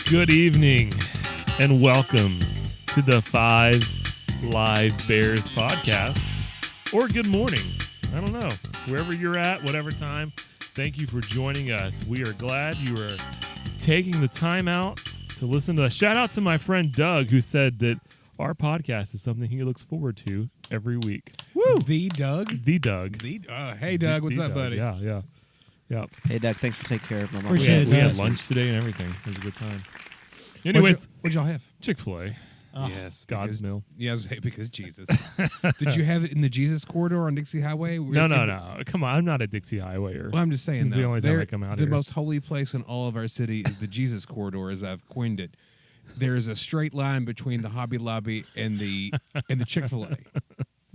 Good evening and welcome to the Five Live Bears podcast, or good morning. I don't know. Wherever you're at, whatever time, thank you for joining us. We are glad you are taking the time out to listen to us. Shout out to my friend Doug, who said that our podcast is something he looks forward to every week. Woo! The Doug? Hey, Doug. What's up, buddy? Yeah. Hey, Doug, thanks for taking care of my mom. We had lunch today and everything. It was a good time. Anyways, what'd y'all have? Chick-fil-A. Yes. God's meal. Yeah, I was saying because Jesus. Did you have it in the Jesus corridor on Dixie Highway? No. Come on, I'm not a Dixie Highwayer. Well, I'm just saying, This is the only time I come out the here. most holy place in all of our city is the Jesus corridor, as I've coined it. There is a straight line between the Hobby Lobby and the Chick-fil-A.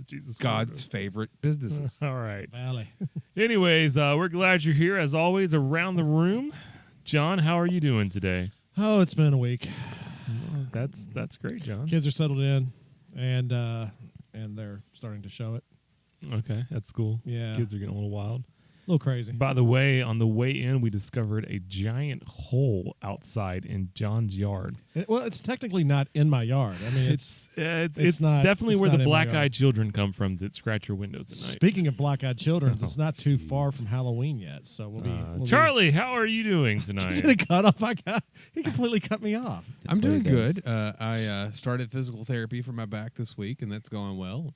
Jesus God's favorite businesses. All right. Valley. Anyways, we're glad you're here. As always, around the room, John, how are you doing today? Oh, it's been a week. That's great, John. Kids are settled in, and they're starting to show it. Okay, that's cool. Yeah. Kids are getting a little wild. A little crazy. By the way, on the way in, we discovered a giant hole outside in John's yard. It's technically not in my yard. I mean, it's not, definitely it's where not the in my yard. black-eyed children come from that scratch your windows at night. Speaking of black-eyed children, it's not too jeez. far from Halloween yet, so we'll be. Charlie, how are you doing tonight? He's gonna cut off. He completely cut me off. I'm doing good. I started physical therapy for my back this week, and that's going well.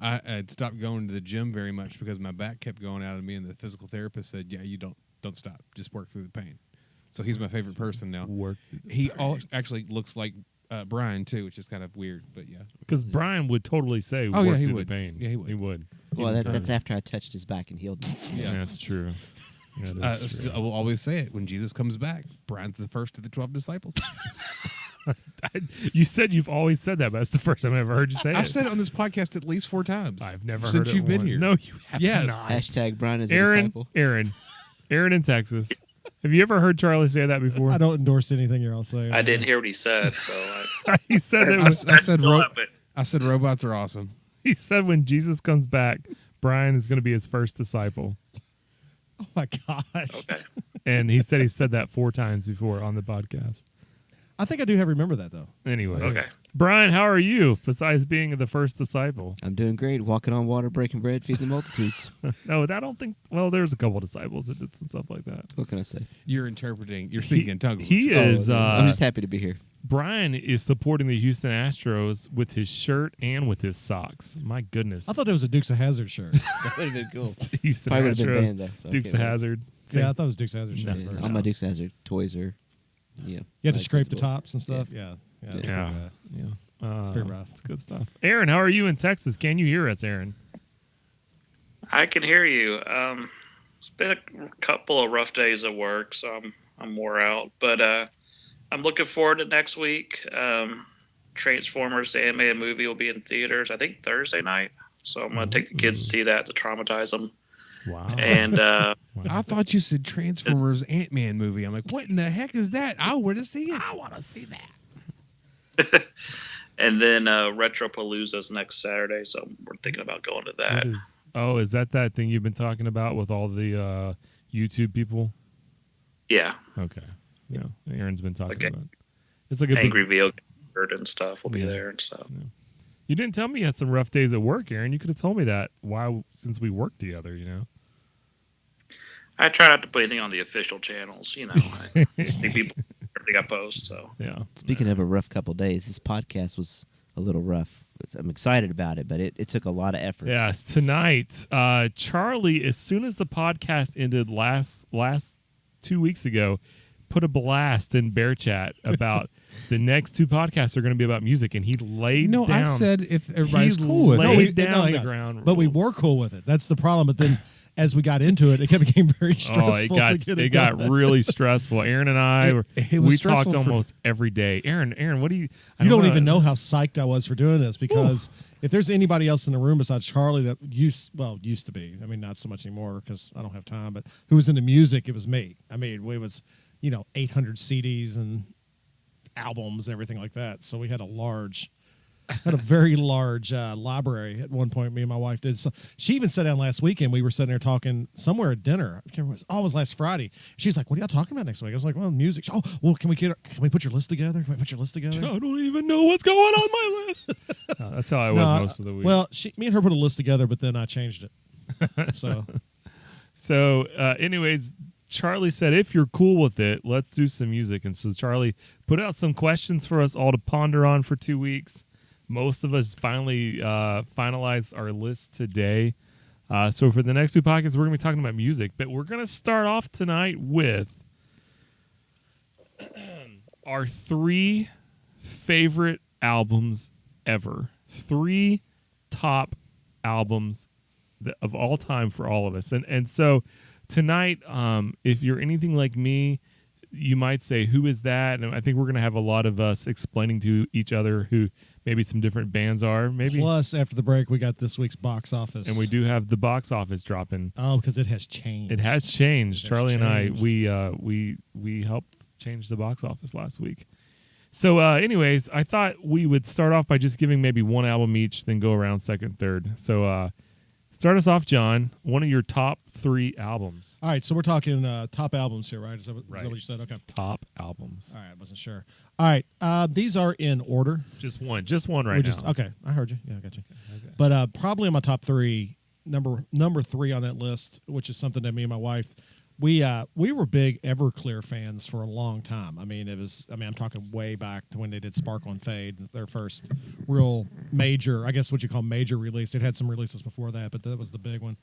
I had stopped going to the gym very much because my back kept going out of me, and the physical therapist said, "Yeah, you don't stop. Just work through the pain." So he's my favorite person now. He actually looks like Brian too, which is kind of weird, but yeah. Because Brian would totally say, Oh, work yeah, he through would. the pain. Yeah, he would. He would. Well, that's after I touched his back and healed me. Yeah, that's true. Yeah, that's true. I will always say it when Jesus comes back. Brian's the first of the 12 disciples. You said you've always said that, but that's the first time I ever heard you say it. I've said it on this podcast at least 4 times. I've never since heard it you've been once. here. No, you have Yes. not. Hashtag Brian is a disciple. Aaron in Texas. Have you ever heard Charlie say that before? I don't endorse anything you're all saying. I didn't hear what he said, so I, He said that. I said robots are awesome. He said when Jesus comes back, Brian is going to be his first disciple, Oh my gosh! okay. and he said that 4 times before on the podcast. I think I do remember that though. Anyways, Okay. Brian, how are you? Besides being the first disciple, I'm doing great. Walking on water, breaking bread, feeding the multitudes. no, I don't think. Well, there's a couple disciples that did some stuff like that. What can I say? You're speaking in tongues. He is. I'm just happy to be here. Brian is supporting the Houston Astros with his shirt and with his socks. My goodness. I thought it was a Dukes of Hazzard shirt. That would have been cool. Houston Probably would have Astros, been banned though. So Dukes of okay, Hazzard. Yeah, I thought it was Dukes of Hazzard shirt. No. first. All my Dukes Hazard toys are, You had to scrape the tops and stuff. Yeah. Yeah. Yeah. It's Yeah. pretty bad. Yeah. It's pretty rough. It's good stuff. Aaron, how are you in Texas? Can you hear us, Aaron? I can hear you. It's been a couple of rough days at work, so I'm wore out. But I'm looking forward to next week. Transformers, the animated movie, will be in theaters, I think, Thursday night. So I'm going to take the kids to see that to traumatize them. Wow. And I thought you said Transformers Ant-Man movie. I'm like, what in the heck is that? I want to see it. I want to see that. and then Retropalooza's next Saturday, so we're thinking about going to that. Is that thing you've been talking about with all the YouTube people? Yeah, Okay. Yeah. Aaron's been talking Okay. about it. It's like a Angry big, Video Nerd and stuff will be Yeah. there and stuff. You didn't tell me you had some rough days at work, Aaron. You could have told me that since we worked together, you know. I try not to put anything on the official channels, you know. I see people everything I post, so. Yeah. Speaking of a rough couple days, this podcast was a little rough. I'm excited about it, but it took a lot of effort. Yes, tonight, Charlie, as soon as the podcast ended last 2 weeks ago, put a blast in Bear Chat about the next 2 podcasts are going to be about music, and he laid down. I said if everybody's he cool with it. laid down the ground But we rules. were cool with it. That's the problem. But then, as we got into it, it became very stressful. It got really stressful. Aaron and I, It was we stressful talked for- almost every day. Aaron, what do you? I You don't wanna- even know how psyched I was for doing this because if there's anybody else in the room besides Charlie that used to be, I mean, not so much anymore because I don't have time, but who was into music, it was me. I mean, it was, 800 CDs and albums and everything like that. So we had a large had a very large library at one point. Me and my wife did. So she even sat down last weekend. We were sitting there talking somewhere at dinner. I can't remember. It was last Friday. She's like, "What are y'all talking about next week?" I was like, "Well, music." Oh, well, can we put your list together? Can we put your list together? I don't even know what's going on my list. That's how I was No, most of the week. Well, me and her put a list together, but then I changed it. So anyways, Charlie said, if you're cool with it, let's do some music. And so Charlie put out some questions for us all to ponder on for 2 weeks. Most of us finally finalized our list today. So for the next 2 podcasts, we're going to be talking about music. But we're going to start off tonight with our 3 favorite albums ever. 3 top albums of all time for all of us. And so tonight, if you're anything like me, you might say, who is that? And I think we're going to have a lot of us explaining to each other who maybe some different bands are. Maybe. Plus, after the break, we got this week's box office. And we do have the box office dropping. Oh, because it has changed. It has changed. Charlie and I, changed. we helped change the box office last week. So anyways, I thought we would start off by just giving maybe one album each, then go around second, third. So start us off, John. One of your top 3 albums. All right, so we're talking top albums here, right? Is that Right. what you said? Okay. Top albums. All right, I wasn't sure. All right, these are in order. Just one right now. Okay, I heard you. Yeah, I got you. Okay. But probably in my top 3, number 3 on that list, which is something that me and my wife, we were big Everclear fans for a long time. I'm talking way back to when they did Sparkle and Fade, their first real major, I guess what you call major release. It had some releases before that, but that was the big one.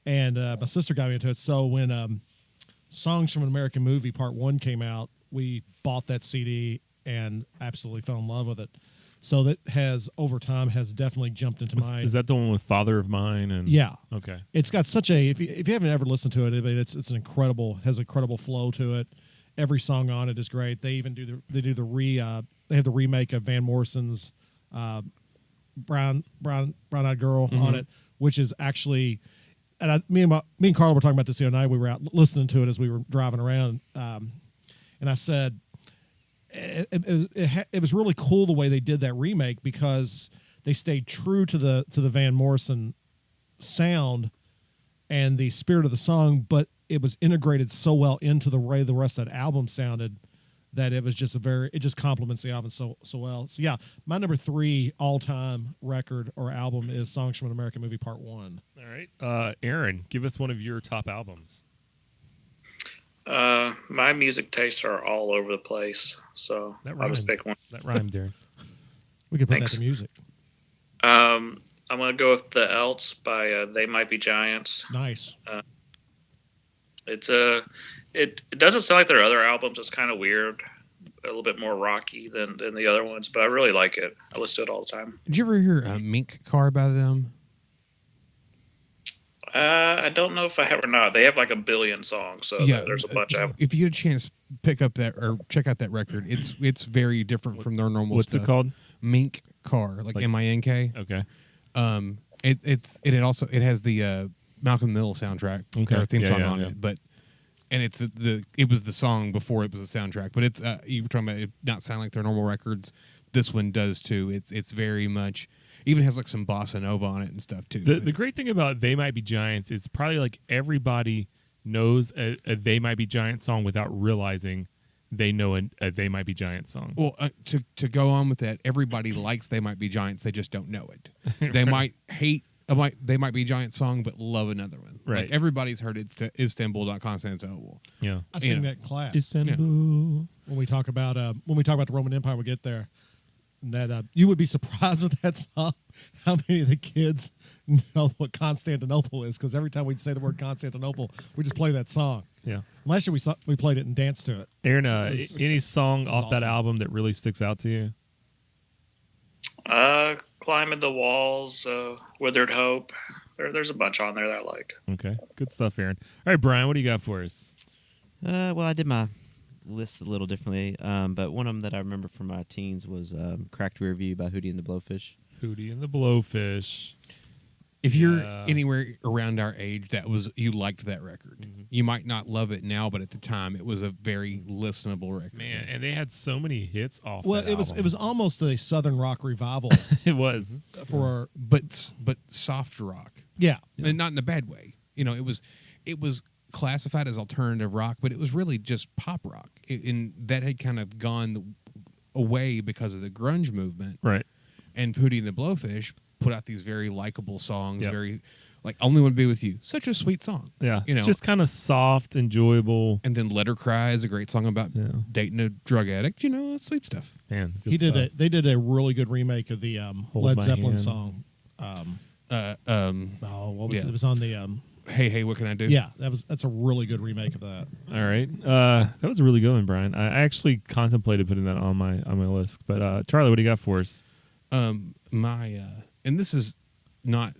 And my sister got me into it. So when Songs from an American Movie Part 1 came out, we bought that CD and absolutely fell in love with it. So that has, over time, has definitely jumped into my... Is that the one with Father of Mine? And Yeah. Okay. It's got such a... If you haven't ever listened to it, it's an incredible... has an incredible flow to it. Every song on it is great. They even do they have the remake of Van Morrison's Brown Eyed Girl on it, which is actually... And me and Carl were talking about this the other night. We were out listening to it as we were driving around, and I said it was really cool the way they did that remake because they stayed true to the Van Morrison sound and the spirit of the song, but it was integrated so well into the way the rest of that album sounded that it was just it just complements the album so well. So yeah, my number 3 all-time record or album is Songs from an American Movie Part 1. All right. Aaron, give us one of your top albums. My music tastes are all over the place, so I'll just pick one. That rhymed, Darren. We could put Thanks. that to music. I'm gonna go with The Else by They Might Be Giants. Nice. It doesn't sound like their other albums. It's kind of weird, a little bit more rocky than the other ones, but I really like it. I listen to it all the time. Did you ever hear Mink Car by them? I don't know if I have or not. They have like a billion songs, so there's a bunch of them. If you get a chance, pick up that or check out that record. It's very different from their normal What's stuff. it called? Mink Car, like MINK. Okay. It has the Malcolm Middle soundtrack, Okay. or theme Yeah, song yeah, on yeah. it, but it was the song before it was a soundtrack. But it's you were talking about it not sound like their normal records. This one does too. It's very much. Even has like some bossa nova on it and stuff too. The great thing about They Might Be Giants is probably like everybody knows a They Might Be Giants song without realizing they know a They Might Be Giants song. Well, to go on with that, everybody likes They Might Be Giants. They just don't know it. They might hate They Might Be Giants song, but love another one. Right. Like everybody's heard Istanbul, Constantinople. Yeah. I sing Yeah. that in class Istanbul. when we talk about the Roman Empire. We get there. That you would be surprised with that song how many of the kids know what Constantinople is, because every time we'd say the word Constantinople, we just play that song. Yeah. Last year we played it and danced to it. Aaron, any song off that awesome. album that really sticks out to you? Climbing the Walls, Withered Hope. There's a bunch on there that I like. Okay. Good stuff, Aaron. All right, Brian, what do you got for us? Well, I did my list a little differently, but one of them that I remember from my teens was Cracked Rear View by Hootie and the Blowfish. Hootie and the Blowfish. If you're Yeah. anywhere around our age, you liked that record. You might not love it now, but at the time, it was a very listenable record. Man, and they had so many hits off. Well, that it was album. almost a southern rock revival It was. for but soft rock, yeah. and not in a bad way. It was classified as alternative rock, but it was really just pop rock, and that had kind of gone away because of the grunge movement. Right. And Hootie and the Blowfish put out these very likable songs, Yep. very like "Only Want to Be with You," such a sweet song. Yeah. You know. It's just kind of soft, enjoyable. And then "Let Her Cry" is a great song about Yeah. dating a drug addict. That's sweet stuff. Man, good He did stuff. They did a really good remake of the Led My Zeppelin Hand. song. What was Yeah. it? It was on the Hey, what can I do? yeah. That's a really good remake of that. All right. That was a really good one, Brian. I actually contemplated putting that on my list. But Charlie, what do you got for us? And this is not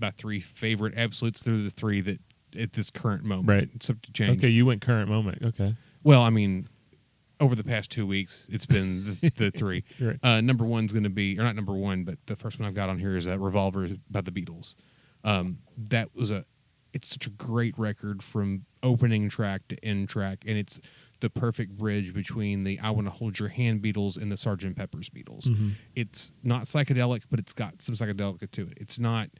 my three favorite absolutes. They're the three that at this current moment. Right. It's up to change. Okay, you went current moment. Okay. Well, I mean, over the past 2 weeks, it's been the three. Right. Number one's going to be, or not number one, but the first one I've got on here is Revolver by the Beatles. It's such a great record from opening track to end track, and it's the perfect bridge between the I Want to Hold Your Hand Beatles and the Sgt. Pepper's Beatles. Mm-hmm. It's not psychedelic, but it's got some psychedelic to it. It's not,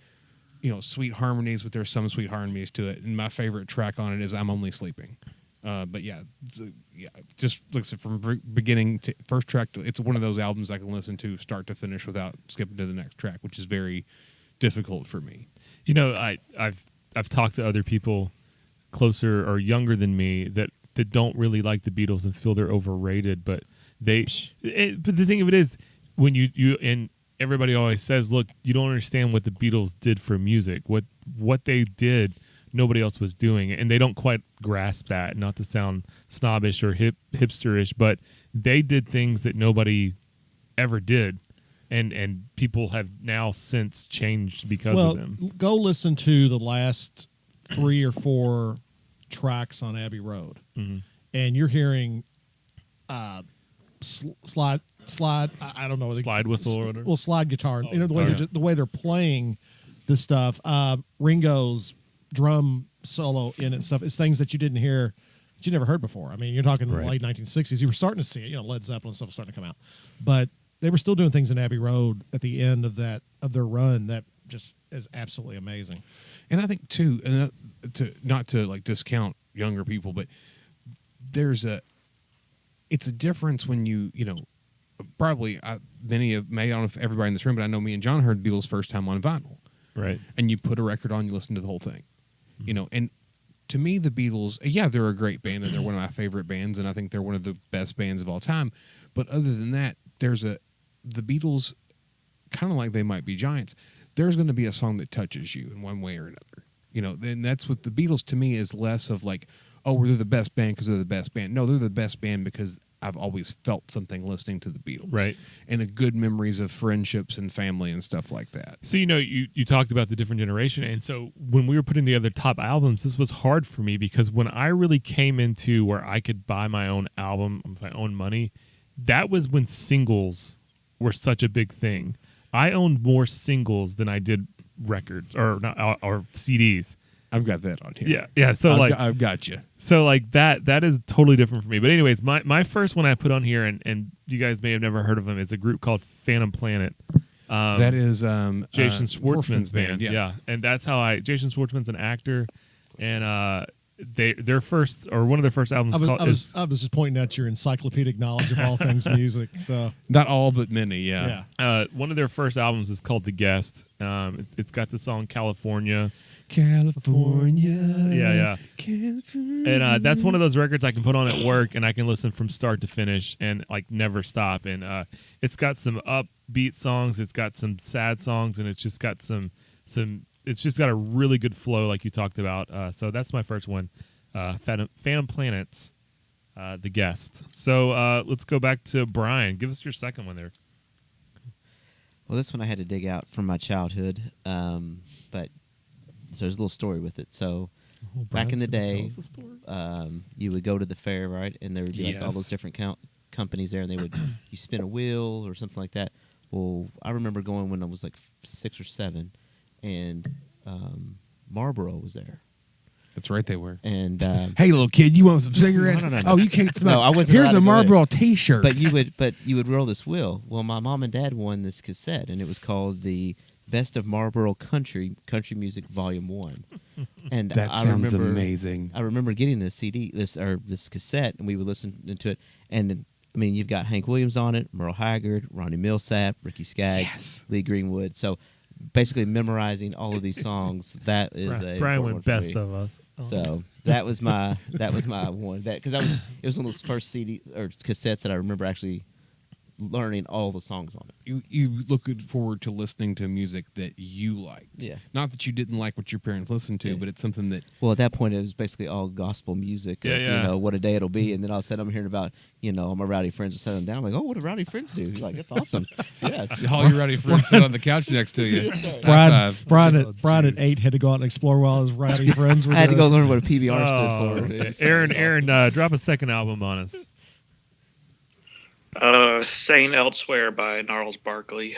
sweet harmonies, but there's some sweet harmonies to it. And my favorite track on it is I'm Only Sleeping. But just like I said, from beginning to first track, it's one of those albums I can listen to start to finish without skipping to the next track, which is very difficult for me. I've talked to other people closer or younger than me that don't really like the Beatles and feel they're overrated. But but the thing of it is, when you and everybody always says, look, you don't understand what the Beatles did for music. What they did, nobody else was doing, and they don't quite grasp that. Not to sound snobbish or hipsterish, but they did things that nobody ever did, and people have now since changed because of them. Go listen to the last 3 or 4 tracks on Abbey Road, and you're hearing slide. I don't know, Slide whistle or whatever. Well, slide guitar. The way guitar. the way they're playing this stuff. Ringo's drum solo in it and stuff. It's things that you didn't hear, that you never heard before. I mean, you're talking Right. late 1960s. You were starting to see it. Led Zeppelin stuff was starting to come out, but they were still doing things in Abbey Road at the end of their run that just is absolutely amazing. And I think too, not to like discount younger people, but it's a difference when probably I don't know if everybody in this room, but I know me and John heard Beatles first time on vinyl, Right. and you put a record on, you listen to the whole thing, and to me the Beatles, they're a great band and they're one of my favorite bands, and I think they're one of the best bands of all time. But other than that, the Beatles, kind of like They Might Be Giants, there's going to be a song that touches you in one way or another. Then that's what the Beatles to me is less of like, oh, they're the best band because they're the best band. No, they're the best band because I've always felt something listening to the Beatles. Right. And a good memories of friendships and family and stuff like that. So, you talked about the different generation. And so when we were putting together top albums, this was hard for me because when I really came into where I could buy my own album with my own money, that was when singles were such a big thing. I owned more singles than I did records or CDs. I've got that on here. Yeah. So I've got you. So like that is totally different for me. But anyways, my first one I put on here, and you guys may have never heard of them. It's a group called Phantom Planet. That is Jason Schwartzman's band. Yeah. And that's how Jason Schwartzman's an actor, and their first or one of their first albums I was just pointing out your encyclopedic knowledge of all things music. So Not all, but many, yeah. one of their first albums is called The Guest. It's got the song California. California. Yeah. California. And that's one of those records I can put on at work and I can listen from start to finish and like never stop. And it's got some upbeat songs, it's got some sad songs, and it's just got some it's just got a really good flow like you talked about. So that's my first one. Phantom Planet, The Guest. So let's go back to Brian. Give us your second one there. Well, this one I had to dig out from my childhood, but so there's a little story with it. So back in the day, you would go to the fair, right? And there would be like all those different companies there, and they would you spin a wheel or something like that. Well, I remember going when I was like 6 or 7, and Marlboro was there. That's right, they were. And Hey, little kid, you want some cigarettes? No. Oh, you can't smoke. No, I wasn't Here's allowed a to go there. Marlboro T-shirt. but you would roll this wheel. Well, my mom and dad won this cassette, and it was called the Best of Marlboro Country Music Volume 1. And that I sounds remember, amazing. I remember getting this CD, this cassette, and we would listen to it. And I mean, you've got Hank Williams on it, Merle Haggard, Ronnie Millsap, Ricky Skaggs, Yes. Lee Greenwood. So basically memorizing all of these songs. That is a Brian important went one for best me. of us. Oh. So that was my one. That because it was one of those first CD or cassettes that I remember actually learning all the songs on it. You look forward to listening to music that you liked. Yeah. Not that you didn't like what your parents listened to, Yeah. but it's something that Well, at that point, it was basically all gospel music. Yeah, of, yeah. You know, what a day it'll be. And then all of a sudden, I'm hearing about, all my rowdy friends are settling down. I'm like, oh, what do rowdy friends do? You're like, that's awesome. Yes. all your rowdy friends sit on the couch next to you. Brian, five. Brian, Oh, at, Brian at jeez. 8 had to go out and explore while his rowdy friends were I had to there. go learn what a PBR Oh, stood for. okay. It was Aaron, awesome. drop a second album on us. Saying Elsewhere by Gnarls Barkley.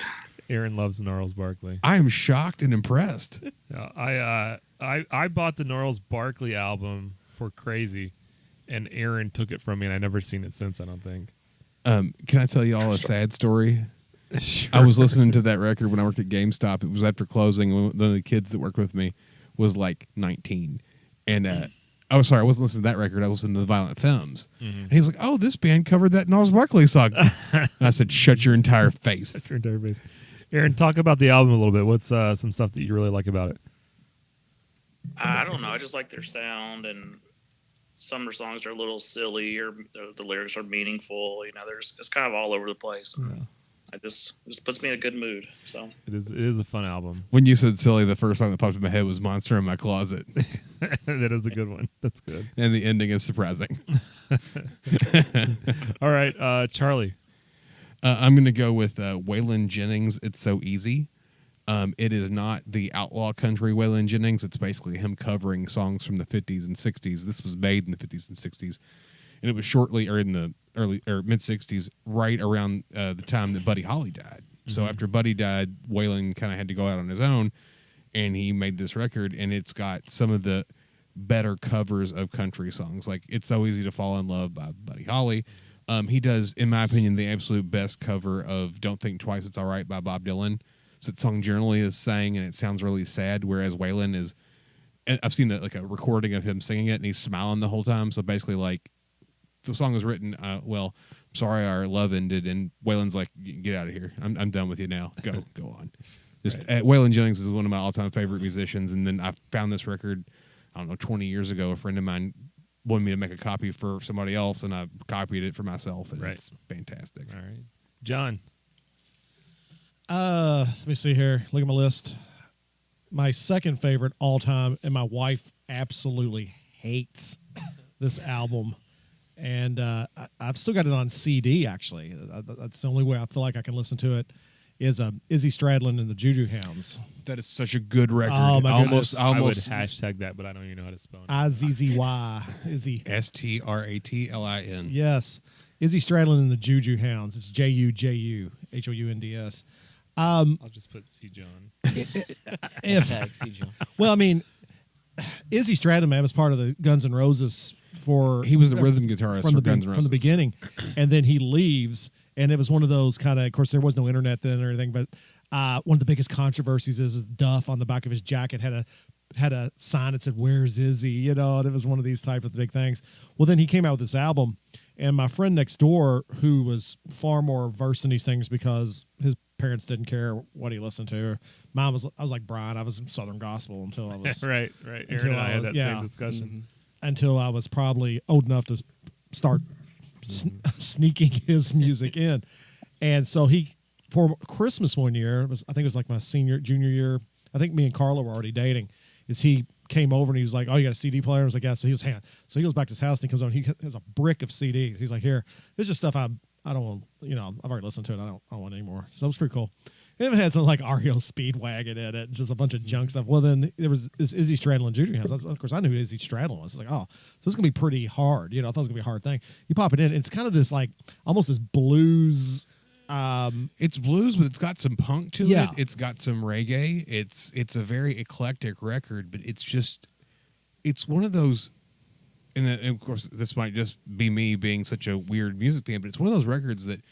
Aaron loves Gnarls Barkley. I am shocked and impressed. I bought the Gnarls Barkley album for Crazy, and Aaron took it from me, and I've never seen it since. I don't think. Can I tell you all a sad story? I was listening to that record when I worked at GameStop. It was after closing. One of the kids that worked with me was like 19, and I wasn't listening to that record. I was listening to the Violent Femmes, and he's like, "Oh, this band covered that Gnarls Barkley song." And I said, "Shut your entire face." That's your entire base. Aaron, talk about the album a little bit. What's some stuff that you really like about it? I don't know. I just like their sound, and some of their songs are a little silly, or the lyrics are meaningful. It's kind of all over the place. Yeah. It just puts me in a good mood. So It is a fun album. When you said silly, the first song that popped in my head was "Monster in My Closet," That is a good one. That's good. and the ending is surprising. All right, Charlie. I'm going to go with Waylon Jennings. It's So Easy. It is not the outlaw country Waylon Jennings. It's basically him covering songs from the 50s and 60s. This was made in the 50s and 60s, and it was shortly or in the early or mid 60s, right around the time that Buddy Holly died. So after Buddy died, Waylon kind of had to go out on his own, and he made this record, and it's got some of the better covers of country songs, like "It's So Easy to Fall in Love" by Buddy Holly. He does, in my opinion, the absolute best cover of "Don't Think Twice, It's All Right" by Bob Dylan. So that song generally is sang, and it sounds really sad, whereas Waylon is, and I've seen a recording of him singing it, and he's smiling the whole time. So basically, like, the song was written, sorry our love ended, and Waylon's like, get out of here. I'm done with you now. Go on. Waylon Jennings is one of my all-time favorite musicians, and then I found this record, 20 years ago. A friend of mine wanted me to make a copy for somebody else, and I copied it for myself, and it's fantastic. All right, John. Let me see here. Look at my list. My second favorite all time, and my wife absolutely hates this album. And I've still got it on CD, actually. That's the only way I feel like I can listen to it, is Izzy Stradlin and the Juju Hounds. That is such a good record. Oh, my goodness. I would Almost hashtag that, but I don't even know how to spell it. Izzy. Izzy. Stratlin. Yes. Izzy Stradlin and the Juju Hounds. It's Juju, Hounds. I'll just put C. John. Tag, see, John. Well, I mean, Izzy Stradlin, man, was part of the Guns N' Roses He was the rhythm guitarist from for the Guns N' Roses. from the beginning, and then he leaves, and it was one of those kind of course, there was no internet then or anything, but one of the biggest controversies is Duff on the back of his jacket had a sign that said "Where's Izzy?" And it was one of these type of big things. Well, then he came out with this album, and my friend next door, who was far more versed in these things because his parents didn't care what he listened to. I was like Brian. I was Southern gospel until I was right. Aaron Until and I had I was- that yeah. same discussion. until I was probably old enough to start sneaking his music in. And so for Christmas one year, I think it was like my junior year. I think me and Carla were already dating. He came over and he was like, "Oh, you got a CD player?" I was like, "Yeah." So he goes back to his house and he comes over and he has a brick of CDs. He's like, "Here, this is just stuff I don't want. I've already listened to it. I don't want it anymore." So it was pretty cool. It even had some like REO Speedwagon in it, just a bunch of junk stuff. Well, then there was this Izzy Stradlin Juju Hounds. Of course, I knew who Izzy Stradlin was. I was like, oh, so it's gonna be pretty hard. I thought it was gonna be a hard thing. You pop it in, and it's kind of this like almost this blues It's blues, but it's got some punk to Yeah. it. It's got some reggae. It's a very eclectic record, but it's one of those. And of course, this might just be me being such a weird music fan, but it's one of those records that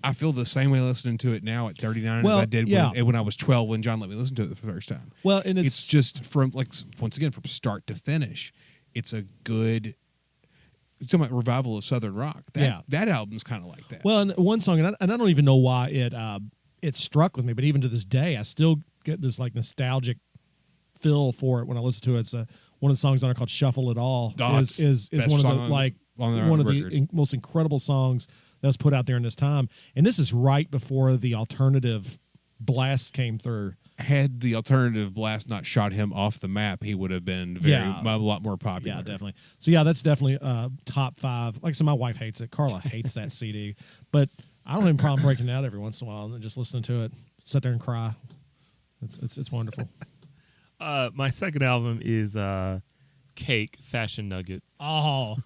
I feel the same way listening to it now at 39 as I did when I was 12 when John let me listen to it the first time. Well, and it's just from once again from start to finish, it's a good. You're talking about revival of Southern rock. That album's kind of like that. Well, and one song, and I don't even know why it struck with me, but even to this day, I still get this like nostalgic feel for it when I listen to it. It's one of the songs on it called "Shuffle It All." Is one of the most incredible songs that was put out there in this time, and this is right before the alternative blast came through. Had the alternative blast not shot him off the map, he would have been a lot more popular. Yeah, definitely. So yeah, that's definitely top 5. Like I said, my wife hates it. Carla hates that CD, but I don't have a problem breaking it out every once in a while and just listening to it, sit there and cry. It's wonderful. My second album is Cake, Fashion Nugget. Oh,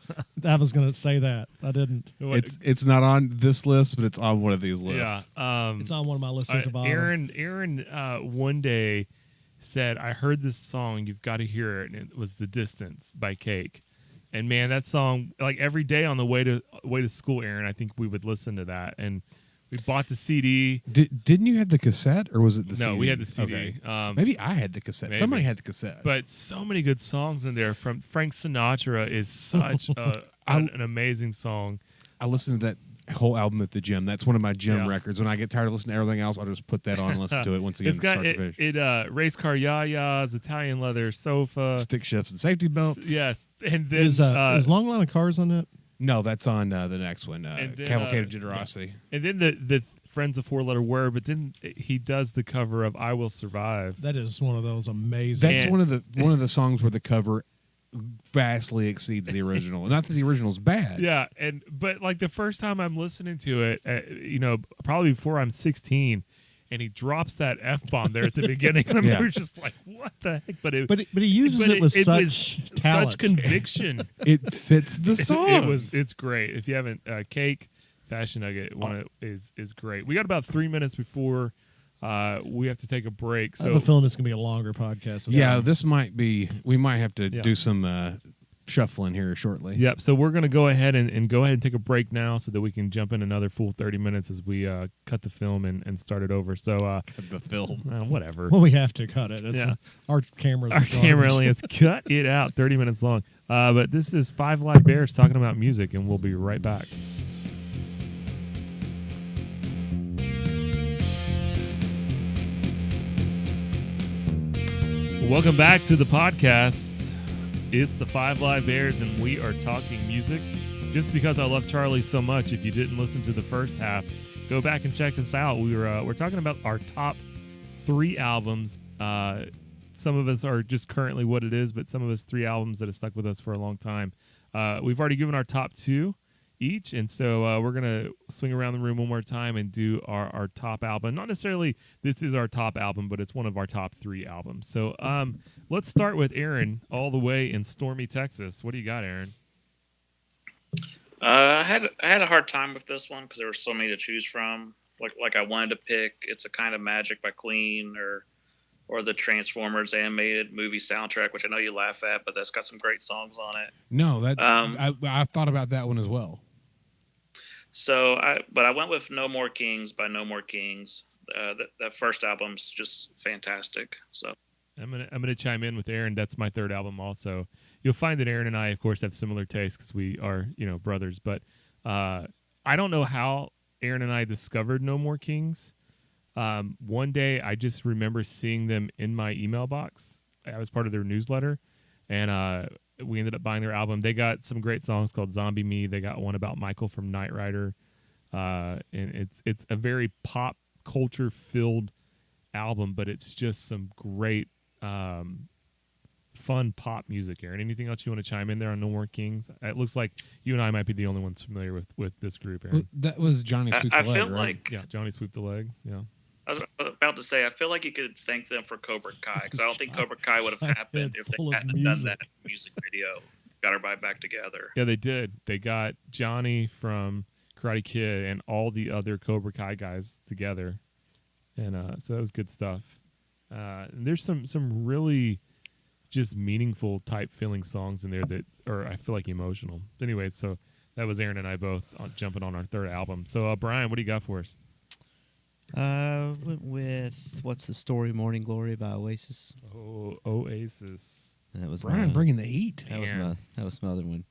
I was going to say that. I didn't. It's not on this list, but it's on one of these lists. Yeah, it's on one of my lists at the bottom. Aaron one day said, "I heard this song. You've got to hear it." And it was "The Distance" by Cake. And man, that song, like every day on the way to school, Aaron, I think we would listen to that. And we bought the CD. Didn't you have the cassette, or was it the CD? No, we had the CD. Okay. Maybe I had the cassette. Maybe. Somebody had the cassette. But so many good songs in there. From Frank Sinatra is such an amazing song. I listened to that whole album at the gym. That's one of my gym records. When I get tired of listening to everything else, I'll just put that on and listen to it once again. It's got race car yayas, Italian leather sofa, stick shifts, and safety belts. Yes, and then is Long Line of Cars on that? No, that's on the next one. Cavalcade of Generosity. Yeah. And then the Friends of 4-Letter Word, but then he does the cover of "I Will Survive." That is one of those amazing. That's one of the songs where the cover vastly exceeds the original. Not that the original's bad. Yeah, but like the first time I'm listening to it, probably before I'm 16, and he drops that F-bomb there at the beginning, and I'm just like, what the heck? But he uses it with such talent, such conviction. It fits the song. It's great. If you haven't, Cake, Fashion Nugget is great. We got about 3 minutes before we have to take a break. So I have a feeling this is gonna be a longer podcast. This might be. We might have to do some shuffling here shortly. Yep. So we're gonna go ahead and take a break now, so that we can jump in another full 30 minutes as we cut the film and start it over. So cut the film, whatever. Well, we have to cut it. Our camera only has cut it out 30 minutes long. But this is 5 Live Bears talking about music, and we'll be right back. Welcome back to the podcast. It's the 5 Live Bears, and we are talking music. Just because I love Charlie so much, if you didn't listen to the first half, go back and check us out. We're talking about our top 3 albums. Some of us are just currently what it is, but some of us 3 albums that have stuck with us for a long time. We've already given our top 2 each, and so we're gonna swing around the room one more time and do our top album. Not necessarily this is our top album, but it's one of our top 3 albums. So let's start with Aaron, all the way in stormy Texas. What do you got, Aaron? I had a hard time with this one because there were so many to choose from. Like I wanted to pick "It's a Kind of Magic" by Queen, or the Transformers animated movie soundtrack, which I know you laugh at, but that's got some great songs on it. No, that's I thought about that one as well. So I went with "No More Kings" by No More Kings. That first album's just fantastic. So I'm gonna chime in with Aaron. That's my 3rd album also. You'll find that Aaron and I, of course, have similar tastes because we are brothers. But I don't know how Aaron and I discovered No More Kings. One day I just remember seeing them in my email box. I was part of their newsletter, and we ended up buying their album. They got some great songs called "Zombie Me." They got one about Michael from Knight Rider, and it's a very pop culture filled album, but it's just some great fun pop music. Aaron, anything else you want to chime in there on No More Kings? It looks like you and I might be the only ones familiar with this group, Aaron. That was Johnny Sweep the Leg, feel right? like Johnny Sweep the Leg. Yeah. I was about to say, I feel like you could thank them for Cobra Kai, because I don't think Cobra Kai would have happened if they hadn't done that music video. Got Her Back Together. Yeah, they did. They got Johnny from Karate Kid and all the other Cobra Kai guys together, and so that was good stuff. And there's some really just meaningful type feeling songs in there that are, I feel like, emotional. Anyway, so that was Aaron and I both jumping on our third album. So Brian, what do you got for us? Went with What's the Story, Morning Glory by Oasis. Oh, Oasis. And that was Brian bringing the heat. That was my other one.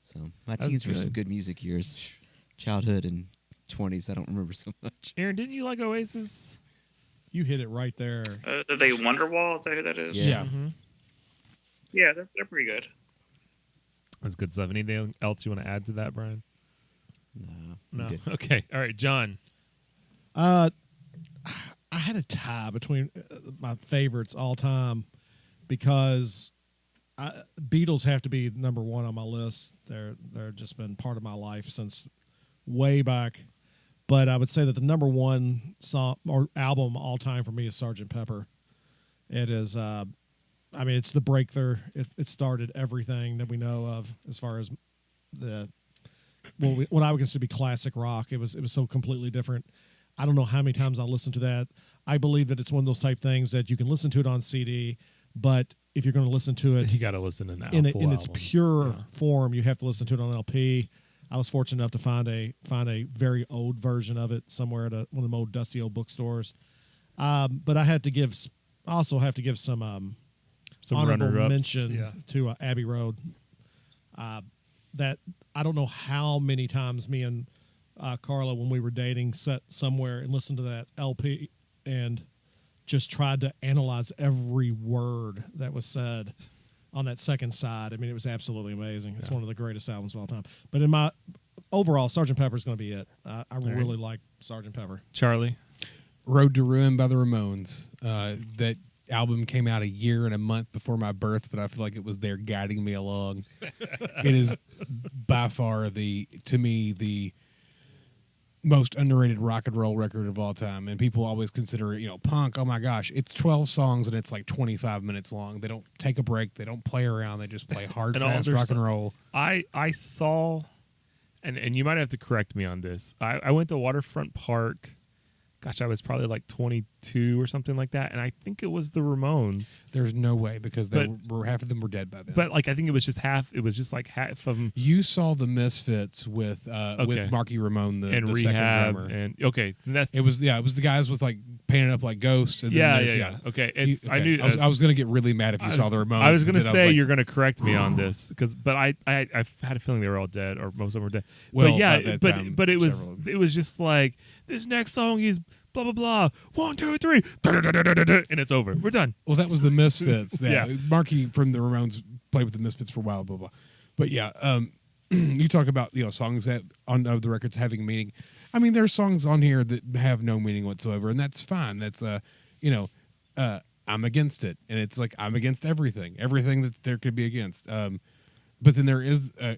So my That was teens were some good. good music years. Childhood and 20s, I don't remember so much. Aaron, didn't you like Oasis? You hit it right there. Are they Wonderwall? Is that who that is? Yeah. Mm-hmm. Yeah, they're pretty good. That's good stuff. Anything else you want to add to that, Brian? No. No. Good. Okay. All right, John. I had a tie between my favorites all time because Beatles have to be number one on my list. They're just been part of my life since way back. But I would say that the number one song or album all time for me is Sgt. Pepper. It is, it's the breakthrough. It started everything that we know of as far as what I would consider to be classic rock. It was so completely different. I don't know how many times I listened to that. I believe that it's one of those type things that you can listen to it on CD, but if you're going to listen to it You got to listen to now. in its pure form, you have to listen to it on LP. I was fortunate enough to find a very old version of it somewhere at one of the old dusty old bookstores. But I also have to give some honorable runner-ups. mention to Abbey Road. That I don't know how many times me and Carla, when we were dating, sat somewhere and listened to that LP and just tried to analyze every word that was said on that second side. I mean, it was absolutely amazing. It's one of the greatest albums of all time. But in my overall, Sgt. Pepper is going to be it. I really like Sgt. Pepper. Charlie. Road to Ruin by the Ramones. That album came out a year and a month before my birth, but I feel like it was there guiding me along. It is by far to me the most underrated rock and roll record of all time, and people always consider it, punk. Oh my gosh, it's 12 songs and it's like 25 minutes long. They don't take a break. They don't play around. They just play hard, fast rock and roll. I saw, and you might have to correct me on this. I went to Waterfront Park. Gosh, I was probably like 22 or something like that, and I think it was the Ramones. There's no way because half of them were dead by then. But like I think it was just half. It was just like half of them. You saw the Misfits with Marky Ramone, the Rehab, second drummer. and okay, that's It was the guys with like painted up like ghosts. And yeah. Okay, I knew. I was gonna get really mad if you saw the Ramones. I was gonna say like, you're gonna correct me on this but I had a feeling they were all dead or most of them were dead. Well, but yeah, at that time, but it was several. it was just like this next song is blah blah blah 1 2 3 and it's over. We're done. Well, that was the Misfits. Yeah. Marky from the Ramones played with the Misfits for a while. Blah blah. But yeah, you talk about songs that on the records having meaning. I mean, there's songs on here that have no meaning whatsoever, and that's fine. That's I'm against it, and it's like I'm against everything that there could be against. But then there is a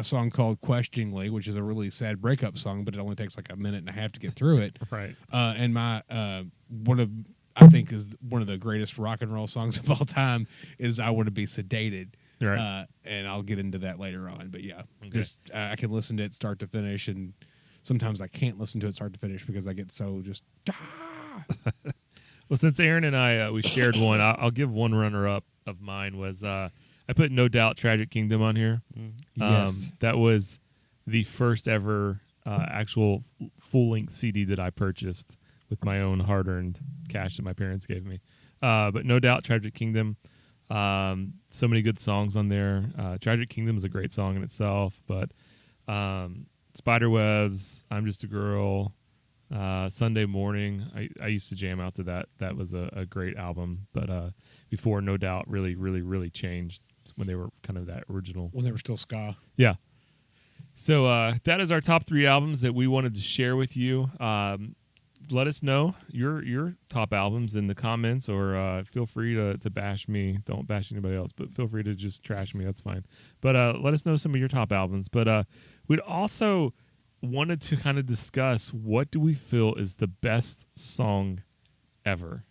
song called "Questioningly," which is a really sad breakup song, but it only takes like a minute and a half to get through it. Right. And my I think is one of the greatest rock and roll songs of all time is "I Want to Be Sedated." Right. And I'll get into that later on. But yeah, Okay. just I can listen to it start to finish, and sometimes I can't listen to it start to finish because I get so just. Well, since Aaron and I we shared one, I'll give one runner-up of mine was I put No Doubt Tragic Kingdom on here. Yes. That was the first ever actual full-length CD that I purchased with my own hard-earned cash that my parents gave me. But No Doubt Tragic Kingdom, so many good songs on there. Tragic Kingdom is a great song in itself, but Spiderwebs, I'm Just a Girl, Sunday Morning, I used to jam out to that. That was a great album, but before No Doubt really, really, really changed when they were kind of that original. When they were still ska. Yeah. So that is our top 3 albums that we wanted to share with you. Let us know your top albums in the comments, or feel free to bash me. Don't bash anybody else, but feel free to just trash me. That's fine. But let us know some of your top albums. But we'd also wanted to kind of discuss what do we feel is the best song ever.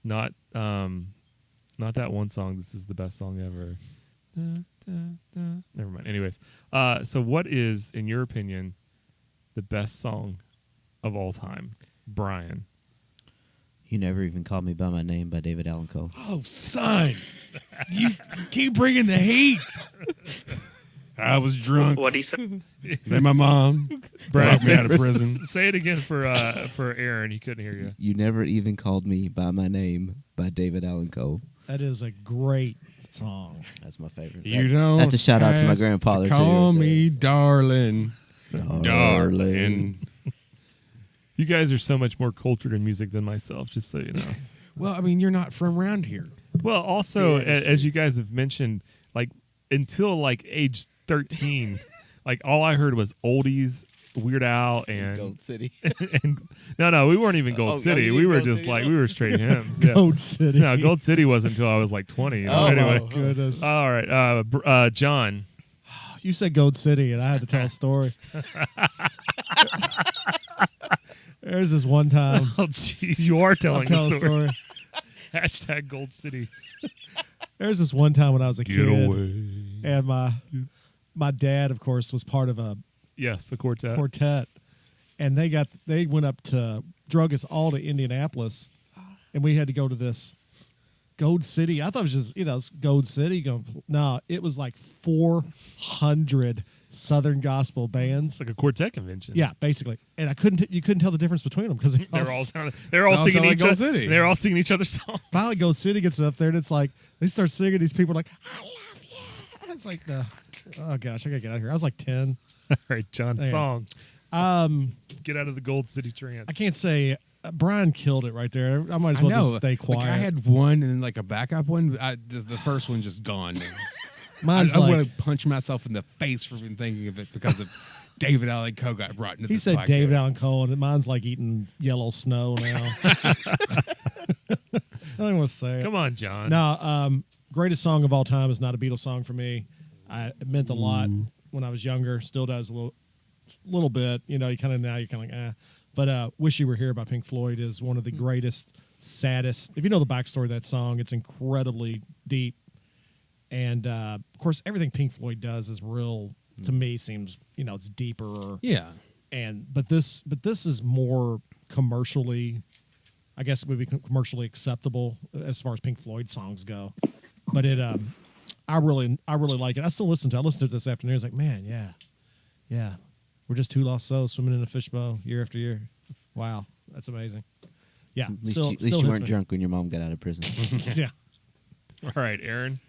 Not that one song, this is the best song ever. Never mind. Anyways, so what is, in your opinion, the best song of all time, Brian? You Never Even Called Me By My Name by David Allan Coe. Oh, son. You keep bringing the heat. I was drunk. What he said? Then my mom brought me out of prison. Say it again for Aaron. He couldn't hear you. You Never Even Called Me By My Name by David Allan Coe. That is a great song. That's my favorite. You don't That's a shout out to my have grandfather. to call too, right me there. darling. Darling. You guys are so much more cultured in music than myself, just so you know. Well, I mean, you're not from around here. Well, also, as you guys have mentioned, like until like age 13, like all I heard was oldies, Weird Al, and Gold City. and no, we weren't even Gold Oh, City. you We didn't were Gold just City, like though? we were straight hymns. Yeah. Gold City. No, Gold City wasn't until I was like 20. Oh, anyway, my goodness. all right, John. You said Gold City, and I had to tell a story. There's this one time. Oh, geez, you are I'll telling tell the a story. story. Hashtag Gold City. There's this one time when I was a Get kid, away. and my dad, of course, was part of a Yes, the quartet. quartet, and they went up to drug us all to Indianapolis, and we had to go to this Gold City. I thought it was just it's Gold City. No, it was like 400 Southern gospel It's bands. like a quartet convention. Yeah, basically, and you couldn't tell the difference between them because They're all singing sound like each Gold other. City. They're all singing each other's songs. finally Gold City gets up there, and it's like they start singing. These people are like, "I love you." It's like, oh gosh, I gotta get out of here. I was like 10. All right, John, Yeah. song. Get out of the Gold City trance. I can't say Brian killed it right there. I might as well just stay quiet. Like I had one and then like a backup one. The first one just gone. Mine's I like want to punch myself in the face for even thinking of it because of David Allan Coe got brought into he this said podcast. David Allan Coe, and mine's like eating yellow snow now. I don't want to say it. Come on, John. No, greatest song of all time is not a Beatles song for me. It meant a lot when I was younger. Still does a little bit. You kind of you're kind of like But "Wish You Were Here" by Pink Floyd is one of the greatest, saddest. If you know the backstory of that song, it's incredibly deep. And of course, everything Pink Floyd does is real. To me, seems it's deeper. Yeah. But this is more commercially, I guess it would be commercially acceptable as far as Pink Floyd songs go. But I really like it. I still listen to it. I listened to it this afternoon. I was like, man, yeah. We're just two lost souls swimming in a fishbowl year after year. Wow, that's amazing. Yeah, At least, still you, at least still you hits weren't me. drunk when your mom got out of prison. Yeah, All right, Aaron.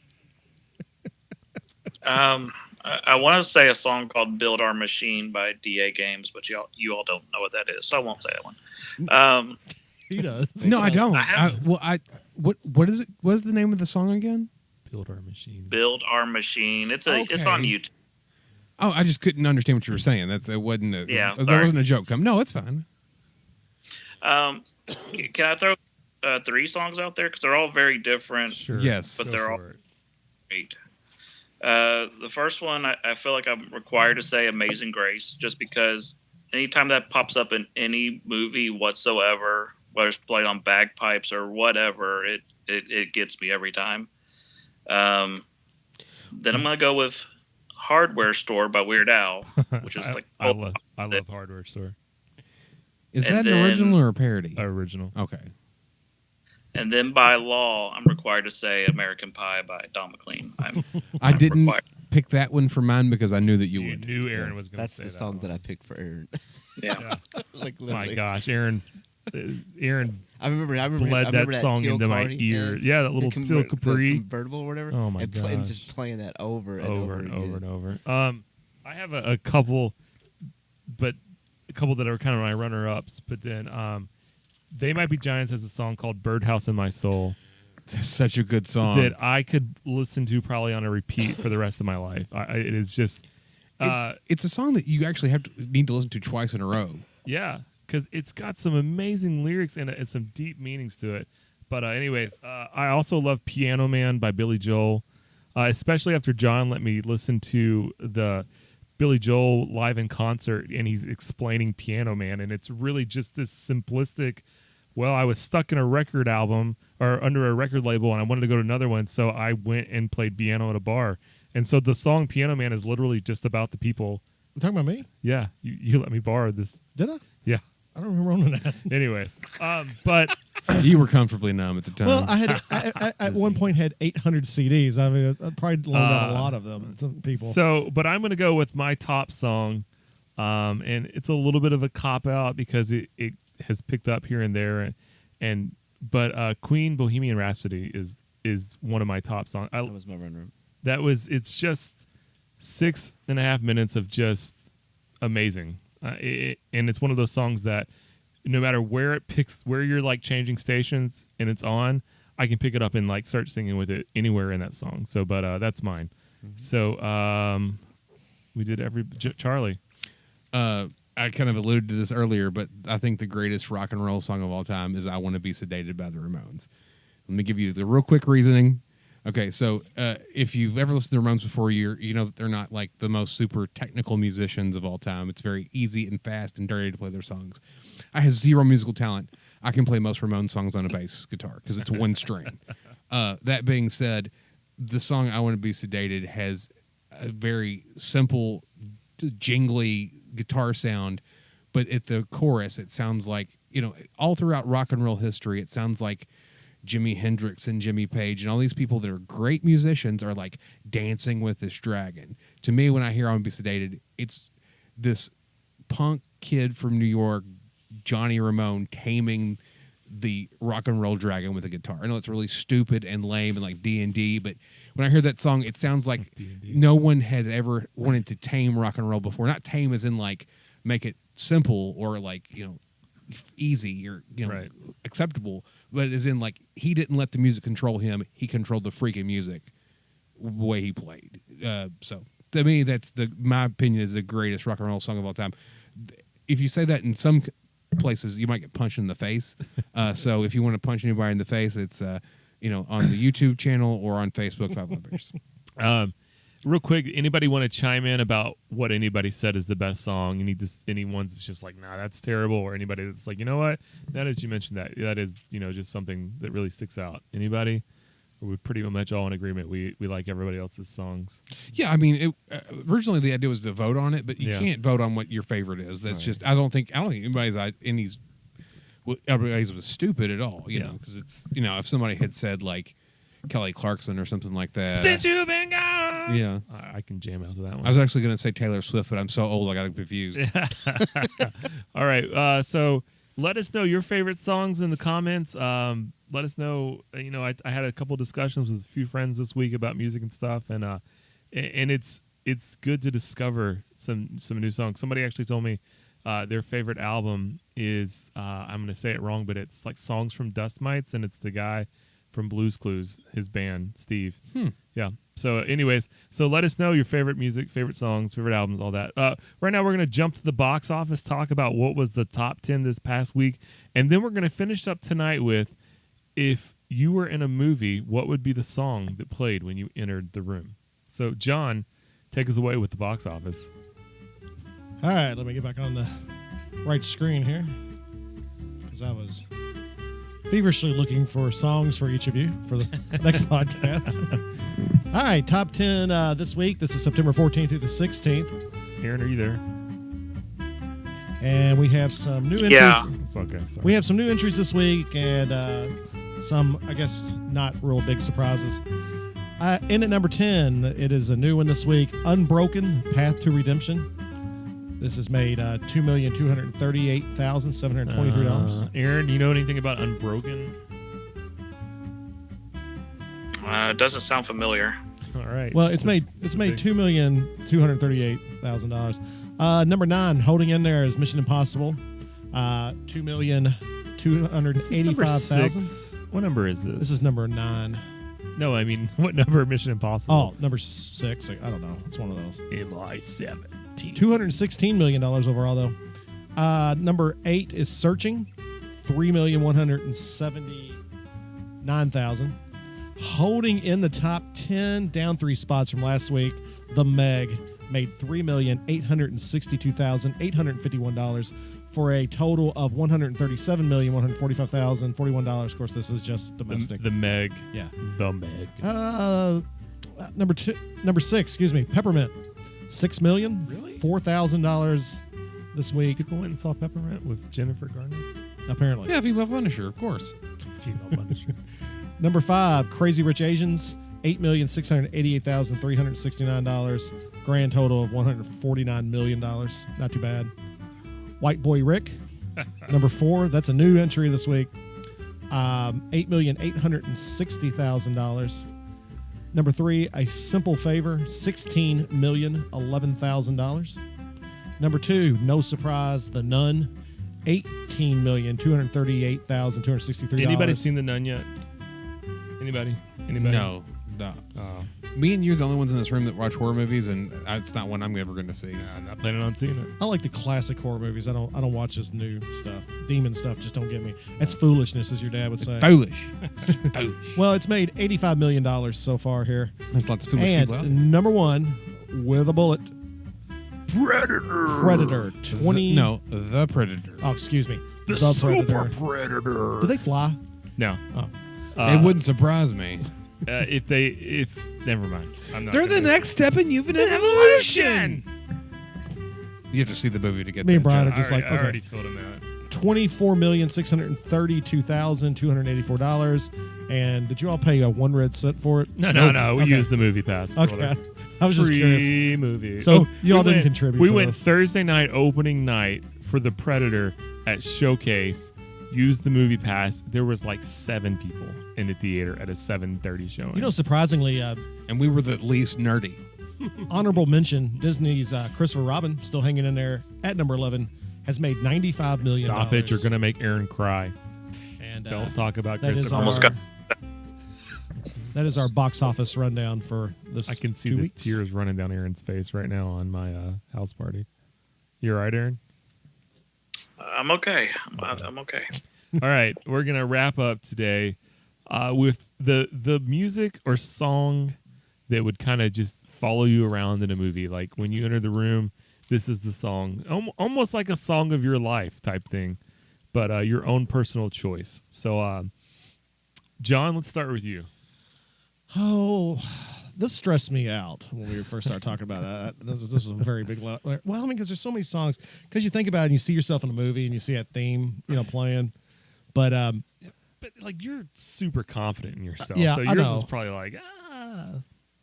I want to say a song called "Build Our Machine" by DA Games, but you all don't know what that is, so I won't say that one. he does. No, I don't. I have- What is it? What is the name of the song again? Build our machine. "Build Our Machine." It's on Okay. YouTube. Oh, I just couldn't understand what you were saying. It wasn't. Yeah, that sorry. wasn't a joke. No, it's fine. Can I throw 3 songs out there because they're all very different? Sure. Yes. But Go they're for all it. great. The first one, I feel like I'm required to say "Amazing Grace" just because anytime that pops up in any movie whatsoever, whether it's played on bagpipes or whatever, it gets me every time. Then I'm gonna go with "Hardware Store" by Weird Al, which is like I love Hardware Store. Is And that an then- original or a parody? Original. Okay. And then by law, I'm required to say "American Pie" by Don McLean. I didn't required. pick that one for mine because I knew that you You would. knew Aaron was going to That's say the that song one. that I picked for Aaron. Yeah. like My literally. gosh, Aaron I remember bled that song Teal into my Cardi ear. ad, Yeah, that little the Teal Capri. the convertible or whatever. Oh, my and gosh. just playing that over and over over and again. over and over. I have a couple, but a couple that are kind of my runner-ups. But then, They Might Be Giants has a song called "Birdhouse in My Soul" That's such a good song. that I could listen to probably on a repeat for the rest of my life. It is just, It's a song that you actually need to listen to twice in a row. yeah, because it's got some amazing lyrics in it and some deep meanings to it. But anyways, I also love "Piano Man" by Billy Joel, especially after John let me listen to the Billy Joel live in concert, and he's explaining Piano Man, and it's really just this simplistic. Well, I was stuck in a record album or under a record label, and I wanted to go to another one, so I went and played piano at a bar. And so the song Piano Man is literally just about the people. You talking about me? Yeah, you let me borrow this. Did I? Yeah. I don't remember owning that. Anyways, but You were comfortably numb at the time. Well, I at one point had 800 CDs. I mean, I probably loaned out a lot of them. Some people. but I'm going to go with my top song, and it's a little bit of a cop out because it has picked up here and there, but Queen Bohemian Rhapsody is one of my top songs. That was my runner. It's just 6.5 minutes of just amazing, and it's one of those songs that no matter where you're like changing stations and it's on, I can pick it up and like start singing with it anywhere in that song. So, but that's mine. Mm-hmm. So, we did Charlie. I kind of alluded to this earlier, but I think the greatest rock and roll song of all time is "I Want to Be Sedated" by the Ramones. Let me give you the real quick reasoning. Okay, so if you've ever listened to the Ramones before, you know that they're not like the most super technical musicians of all time. It's very easy and fast and dirty to play their songs. I have zero musical talent. I can play most Ramones songs on a bass guitar because it's one string. That being said, the song "I Want to Be Sedated" has a very simple, jingly guitar sound, but at the chorus, it sounds like, all throughout rock and roll history, it sounds like Jimi Hendrix and Jimmy Page and all these people that are great musicians are like dancing with this dragon. To me, when I hear "I Want to Be Sedated," it's this punk kid from New York, Johnny Ramone, taming the rock and roll dragon with a guitar. I know it's really stupid and lame and like D&D, but when I hear that song, it sounds like D&D. No one had ever wanted to tame rock and roll before. Not tame as in like make it simple or like, easy or right. acceptable, but as in like he didn't let the music control him. He controlled the freaking music the way he played. So to me, that's my opinion is the greatest rock and roll song of all time. If you say that in some places, you might get punched in the face. So if you want to punch anybody in the face, it's on the YouTube channel or on Facebook, Five Live Bears. Real quick, anybody want to chime in about what anybody said is the best song? Anyone's that's just like, nah, that's terrible, or anybody that's like, you know what? Now that you mentioned that is just something that really sticks out. Anybody? Or we're pretty much all in agreement. We like everybody else's songs. Yeah, I mean, originally the idea was to vote on it, but you can't vote on what your favorite is. That's just I don't think everybody's was stupid at all. You know, because it's if somebody had said like Kelly Clarkson or something like that. Since you've been gone. Yeah. I can jam out to that one. I was actually going to say Taylor Swift, but I'm so old I got confused. All right. So let us know your favorite songs in the comments. Let us know. I had a couple discussions with a few friends this week about music and stuff, and it's good to discover some new songs. Somebody actually told me their favorite album is I'm going to say it wrong, but it's like Songs from Dust Mites, and it's the guy from Blues Clues, his band, Steve. Yeah. So anyways, let us know your favorite music, favorite songs, favorite albums, all that. Right now we're going to jump to the box office, talk about what was the top 10 this past week, and then we're going to finish up tonight with, if you were in a movie, what would be the song that played when you entered the room? So John, take us away with the box office. All right, let me get back on the right screen here, because I was feverishly looking for songs for each of you for the next podcast. All right, top 10 this week. This is September 14th through the 16th. Aaron, are you there? And we have some new entries. Yeah. It's okay. Sorry. We have some new entries this week, and some, I guess, not real big surprises. In at number 10, it is a new one this week, Unbroken, Path to Redemption. This has made $2,238,723. Aaron, do you know anything about Unbroken? It doesn't sound familiar. All right. Well, it's made $2,238,000. Number 9, holding in there is Mission Impossible. $2,285,000. What number is this? This is number 9. No, I mean, what number of Mission Impossible? Oh, number 6. I don't know. It's one of those. MI-17. $216 million overall, though. Number 8 is Searching, $3,179,000. Holding in the top 10, down 3 spots from last week, The Meg made $3,862,851 for a total of $137,145,041. Of course, this is just domestic. The Meg. Yeah. The Meg. Number 6, excuse me, Peppermint. $6 million, Really? $4,000 this week. People went and saw Peppermint with Jennifer Garner. Apparently. Yeah, female Punisher, of course. Female Punisher. Number 5, Crazy Rich Asians. $8,688,369. Grand total of $149 million. Not too bad. White Boy Rick. Number 4, that's a new entry this week. $8,860,000. Number 3, A Simple Favor. $16,011,000. Number 2, no surprise, The Nun. $18,238,263. Anybody seen The Nun yet? Anybody? No. Oh, Me and you are the only ones in this room that watch horror movies, and it's not one I'm ever going to see. I'm not planning on seeing it. I like the classic horror movies. I don't watch this new stuff. Demon stuff just don't get me. That's foolishness, as your dad would say. Foolish. Foolish. Well, it's made $85 million so far here. There's lots of foolish And people out there. number 1, with a bullet, Predator. 20. The Predator. Oh, excuse me. The Predator. Do they fly? No. Oh. It wouldn't surprise me. If never mind. I'm not. They're the gonna- next step in human evolution. You have to see the movie to get Me and that Brian joke. are just I like, already okay. filled him out. $24,632,284. And did you all pay a one red cent for it? No. We Okay. used the movie pass. Okay. brother. I was just curious. Free movie. So you all we didn't went- contribute We to went this. Thursday night opening night for the Predator at Showcase. Used the movie pass. There was like 7 people in the theater at a 7:30 showing. You know, surprisingly, And we were the least nerdy. honorable mention, Disney's Christopher Robin, still hanging in there at number 11, has made $95 million. Stop it! You're gonna make Aaron cry. And Don't talk about that is Christopher. our, Almost got- that is our box office rundown for this. I can see 2 the weeks. tears running down Aaron's face right now on my house party. You all right, Aaron? I'm okay. I'm okay. All right, we're gonna wrap up today with the music or song that would kind of just follow you around in a movie. Like when you enter the room, this is the song, almost like a song of your life type thing, but your own personal choice. So, John, let's start with you. Oh, this stressed me out when we first started talking about that. This was a very big. Well, I mean, because there's so many songs. Because you think about it, and you see yourself in a movie, and you see that theme, playing. But But like you're super confident in yourself, Yeah, so I yours know. is probably like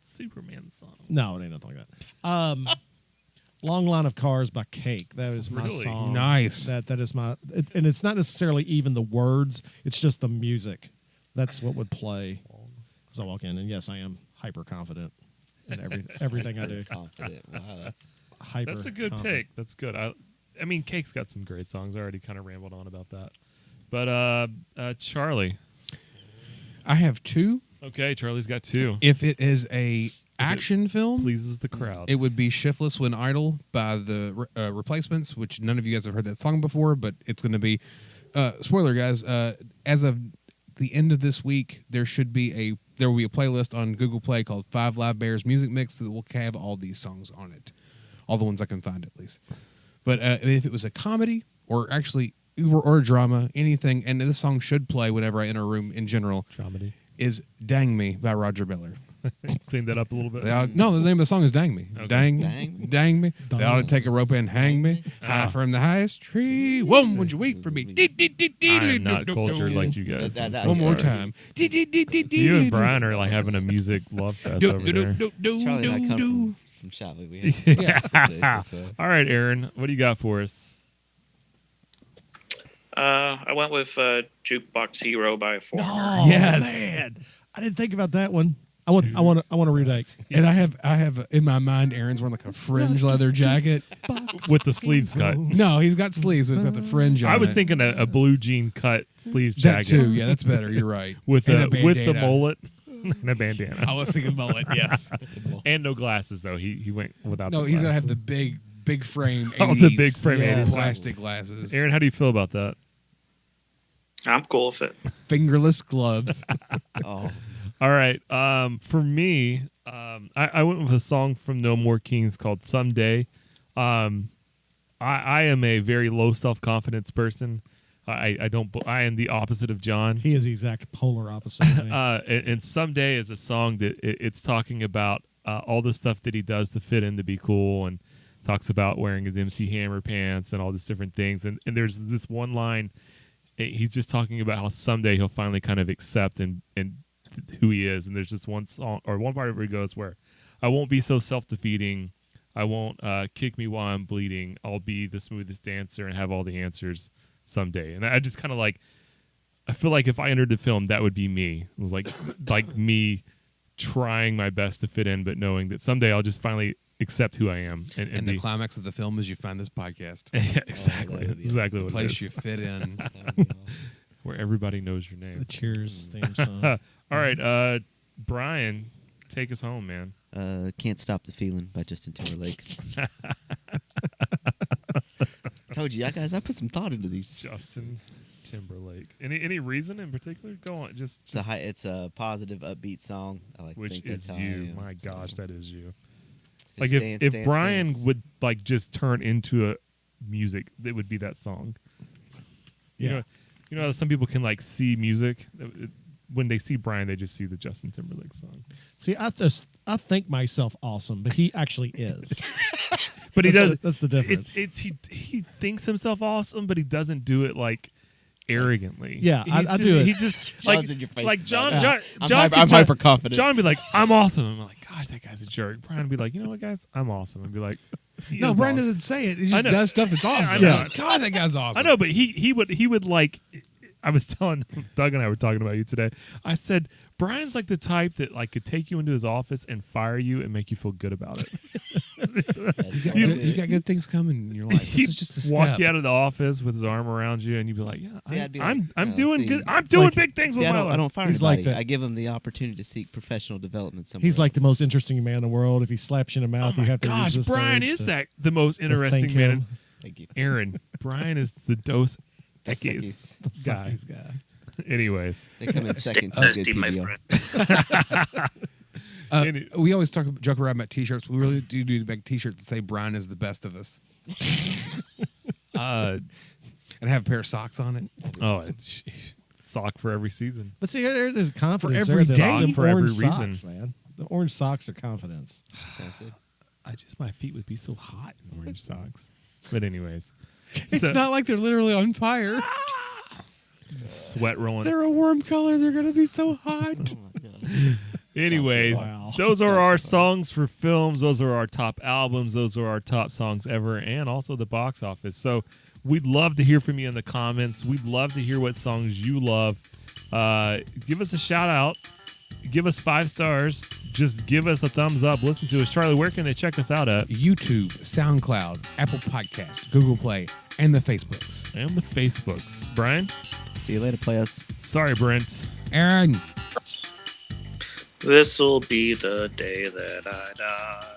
Superman song. no, it ain't nothing like that. Long Line of Cars by Cake. That is my Really? song. Nice. That is my. And it's not necessarily even the words. It's just the music. That's what would play as I walk in. And yes, I am hyper confident in everything I do. Confident. Wow, that's Hyper. That's a good confident. pick. That's good. I mean, Cake's got some great songs. I already kind of rambled on about that. But Charlie. I have 2. Okay, Charlie's got 2. If it is a action film, Pleases the crowd. it would be Shiftless When Idle by the Replacements, which none of you guys have heard that song before, but it's going to be, spoiler guys, as of the end of this week, there will be a playlist on Google Play called 5 Live Bears Music Mix that will have all these songs on it. All the ones I can find, at least. But if it was a comedy or actually or a drama, anything, and this song should play whenever I enter a room in general, Dramedy. is Dang Me by Roger Miller. Clean that up a little bit. No, the name of the song is Dang Me. Okay. Dang Me. They ought to take a rope and hang me high from the highest tree. One, would you wait for me? I am not cultured like you guys. That- I'm that- so One more sorry. time. You and Brian are like having a music love fest over there. Charlie and I come from Chatley. We have Yeah. that's why. All right, Aaron, what do you got for us? I went with Jukebox Hero by Foreigner. Oh Yes. man, I didn't think about that one. I want a retake. And I have in my mind Aaron's wearing like a fringe leather jacket. With the sleeves cut. No, he's got sleeves, but it's got the fringe on I was it. thinking a blue jean cut sleeves that jacket too. Yeah, that's better. You're right. with And a with the bandana. mullet and a bandana. I was thinking mullet. Yes. And no glasses though. He went without. No, the he's gonna glasses. have the big frame. 80s Oh, the big frame Yes. 80s. plastic glasses. Aaron, how do you feel about that? I'm cool with it. Fingerless gloves. Oh, All right. For me, I went with a song from No More Kings called "Someday." I am a very low self confidence person. I am the opposite of John. He is the exact polar opposite of me. And Someday is a song that it's talking about all the stuff that he does to fit in to be cool, and talks about wearing his MC Hammer pants and all these different things. And there's this one line, he's just talking about how someday he'll finally kind of accept and who he is. And there's just one song or one part where he goes where, I won't be so self-defeating. I won't kick me while I'm bleeding. I'll be the smoothest dancer and have all the answers someday. And I just kind of like, I feel like if I entered the film, that would be me. Like me trying my best to fit in, but knowing that someday I'll just finally accept who I am. And the climax of the film is you find this podcast. Yeah, exactly. Exactly what The place it is. you fit in. Where everybody knows your name. The Cheers theme song. All right, Brian, take us home, man. Can't Stop the Feeling by Justin Timberlake. Told you, guys, I put some thought into these. Justin Timberlake. Any reason in particular? Go on. It's a positive, upbeat song. I like. Which think is that's how I you. am, My gosh, so. that is you. Just Like dance, if dance, Brian dance. would like just turn into a music, it would be that song. Yeah. You know how some people can like see music. When they see Brian, they just see the Justin Timberlake song. See, I think myself awesome, but he actually is. But he does. That's the difference. He thinks himself awesome, but he doesn't do it like arrogantly. Yeah, I do it. He just like John's in your face like about John. it. John. I'm hyper confident. John would be like, "I'm awesome." I'm like, "Gosh, that guy's a jerk." Brian would be like, "You know what, guys? I'm awesome." I'd be like, No, is Brian awesome. doesn't say it. He I just know. does stuff that's awesome. know. Yeah. God, that guy's awesome. I know, but he would like. I was telling Doug and I were talking about you today. I said Brian's like the type that like could take you into his office and fire you and make you feel good about it. You got good things coming in your life. This He'd is just a walk step. you out of the office with his arm around you, and you'd be like, "Yeah, See, I'd be I'm like, doing see, good. I'm it's doing like- big things See, with I my don't, life." I don't fire He's like anybody. that. I give him the opportunity to seek professional development somewhere. He's like the else. most interesting man in the world. If he slaps you in the Oh mouth, my you have to gosh, resist Brian the urge is to- that the most to interesting thank man. him. Thank you. Aaron, Brian is the Dos Dos Equis Equis. guy. Suckies guy. Anyways, They come in Stay second to a good thirsty, my PBR. friend. We always joke around about T-shirts. We really do make T-shirts that say Brian is the best of us, and have a pair of socks on it. sock for every season. But see, there's confidence For every there. day, Them for every orange reason. socks, man. The orange socks are confidence. That's it. My feet would be so hot in orange socks. But anyways, It's so- not like they're literally on fire. sweat rolling. They're a warm color. They're gonna be so hot. Oh my God. Anyways, Wow. those are our songs for films. Those are our top albums. Those are our top songs ever, and also the box office. So we'd love to hear from you in the comments. We'd love to hear what songs you love. Give us a shout out. Give us 5 stars. Just give us a thumbs up. Listen to us. Charlie, where can they check us out at? YouTube, SoundCloud, Apple Podcast, Google Play, and the Facebooks. And the Facebooks. Brian? See you later, players. Sorry, Brent. Aaron. This'll be the day that I die.